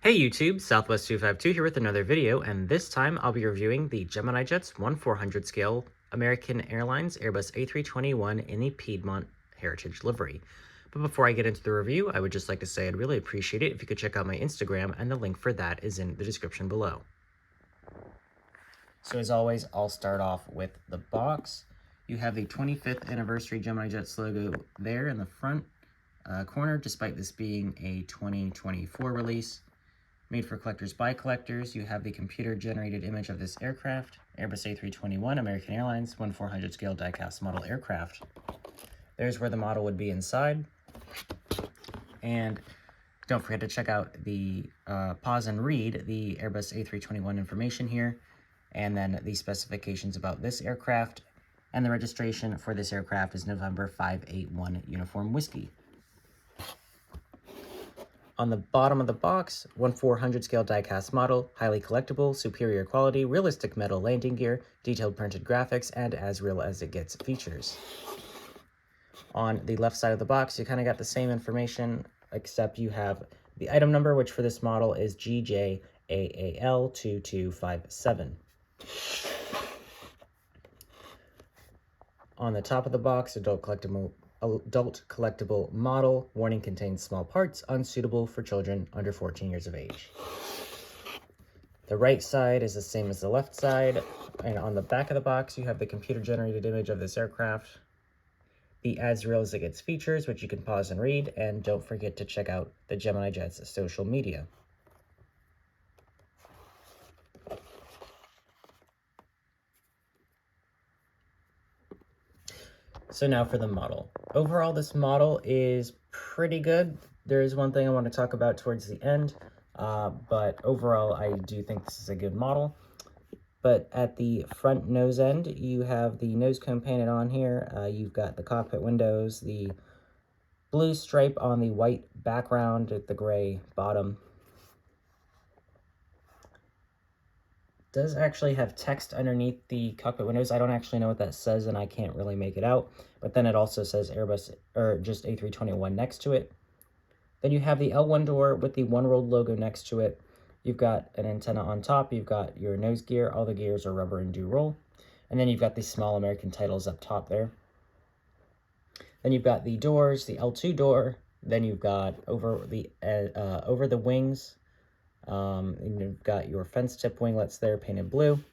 Hey YouTube, Southwest252 here with another video, and this time I'll be reviewing the Gemini Jet's 1/400 scale American Airlines Airbus A321 in the Piedmont Heritage livery. But before I get into the review, I would just like to say I'd really appreciate it if you could check out my Instagram, and the link for that is in the description below. So as always, I'll start off with the box. You have the 25th anniversary Gemini Jets logo there in the front corner, despite this being a 2024 release. Made for collectors by collectors, you have the computer-generated image of this aircraft, Airbus A321, American Airlines, 1/400 scale die-cast model aircraft. There's where the model would be inside. And don't forget to check out the pause and read the Airbus A321 information here, and then the specifications about this aircraft, and the registration for this aircraft is November 581 Uniform Whiskey. On the bottom of the box, 1/400 scale die-cast model, highly collectible, superior quality, realistic metal landing gear, detailed printed graphics, and as real as it gets features. On the left side of the box, you kind of got the same information, except you have the item number, which for this model is GJAAL2257. On the top of the box, adult collectible model. Warning: contains small parts, unsuitable for children under 14 years of age. The right side is the same as the left side, and on the back of the box, you have the computer-generated image of this aircraft, the as real as it gets features, which you can pause and read, and don't forget to check out the Gemini Jet's social media. So now for the model. Overall, this model is pretty good. There is one thing I want to talk about towards the end, but overall, I do think this is a good model. But at the front nose end, you have the nose cone painted on here. You've got the cockpit windows, the blue stripe on the white background with the gray bottom. Does actually have text underneath the cockpit windows. I don't actually know what that says, and I can't really make it out. But then it also says Airbus, or just A321 next to it. Then you have the L1 door with the One World logo next to it. You've got an antenna on top. You've got your nose gear. All the gears are rubber and do roll. And then you've got the small American titles up top there. Then you've got the doors, the L2 door. Then you've got over the wings. And you've got your fence tip winglets there painted blue,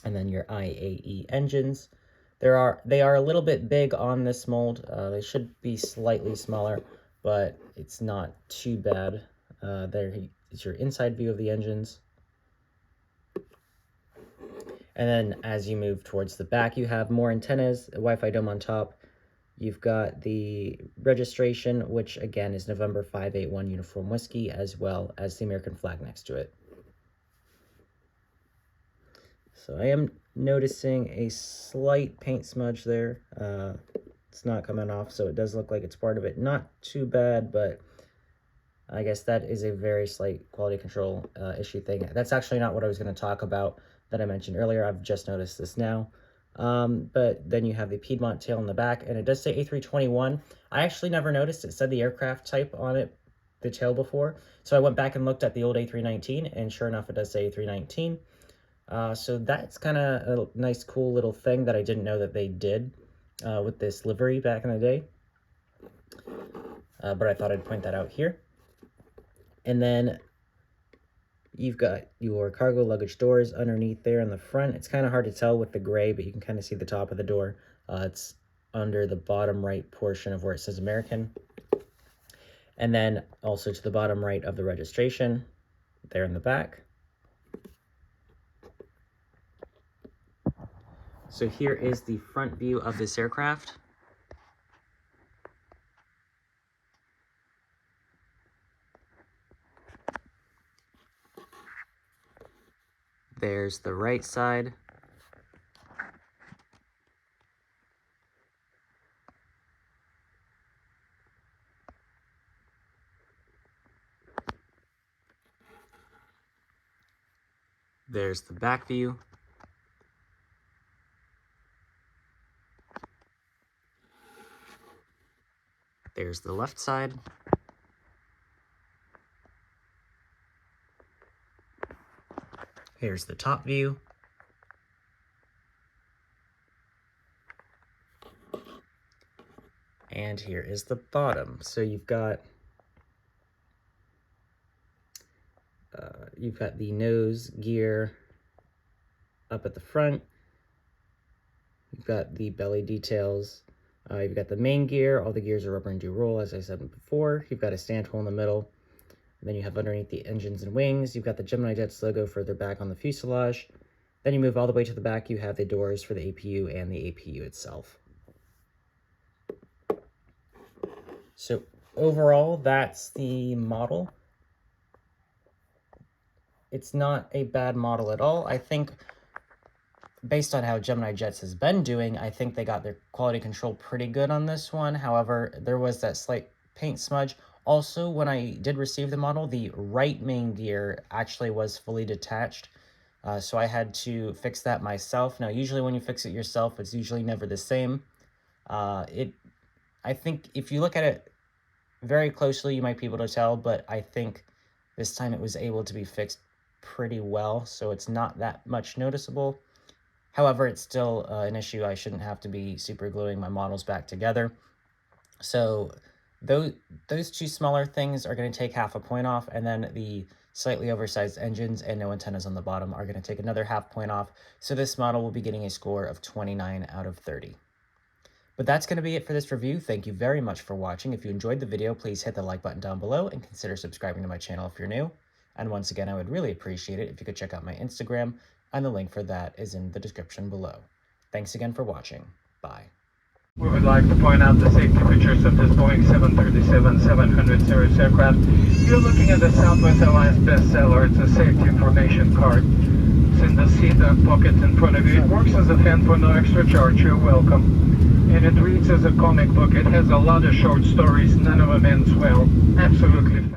and then your IAE engines. They are a little bit big on this mold. They should be slightly smaller, but it's not too bad. There is your inside view of the engines. And then as you move towards the back, you have more antennas, a Wi-Fi dome on top. You've got the registration, which again is November 581 Uniform Whiskey, as well as the American flag next to it. So I am noticing a slight paint smudge there. It's not coming off, so it does look like it's part of it. Not too bad, but I guess that is a very slight quality control issue thing. That's actually not what I was going to talk about that I mentioned earlier. I've just noticed this now. But then you have the Piedmont tail in the back, and it does say A321. I actually never noticed it said the aircraft type on it, the tail, before. So I went back and looked at the old A319, and sure enough, it does say A319. So that's kind of a nice, cool little thing that I didn't know that they did with this livery back in the day. But I thought I'd point that out here. And then you've got your cargo luggage doors underneath there in the front. It's kind of hard to tell with the gray, but you can kind of see the top of the door. It's under the bottom right portion of where it says American. And then also to the bottom right of the registration, there in the back. So here is the front view of this aircraft. There's the right side. There's the back view. There's the left side. Here's the top view. And here is the bottom. So you've got the nose gear up at the front. You've got the belly details. You've got the main gear. All the gears are rubber and do roll, as I said before. You've got a stand hole in the middle. And then you have underneath the engines and wings. You've got the Gemini Jets logo further back on the fuselage. Then you move all the way to the back. You have the doors for the APU and the APU itself. So overall, that's the model. It's not a bad model at all. I think based on how Gemini Jets has been doing, I think they got their quality control pretty good on this one. However, there was that slight paint smudge. Also, when I did receive the model, the right main gear actually was fully detached. So I had to fix that myself. Now, usually when you fix it yourself, it's usually never the same. I think if you look at it very closely, you might be able to tell, but I think this time it was able to be fixed pretty well, so it's not that much noticeable. However, it's still an issue. I shouldn't have to be super gluing my models back together. So those two smaller things are going to take half a point off, and then the slightly oversized engines and no antennas on the bottom are going to take another half point off. So this model will be getting a score of 29 out of 30. But that's going to be it for this review. Thank you very much for watching. If you enjoyed the video, please hit the like button down below and consider subscribing to my channel if you're new. And once again, I would really appreciate it if you could check out my Instagram, and the link for that is in the description below. Thanks again for watching. Bye. We would like to point out the safety features of this Boeing 737-700 series aircraft. You're looking at the Southwest Airlines bestseller. It's a safety information card. It's in the seat pocket in front of you. It works as a fan for no extra charge. You're welcome. And it reads as a comic book. It has a lot of short stories. None of them ends well. Absolutely.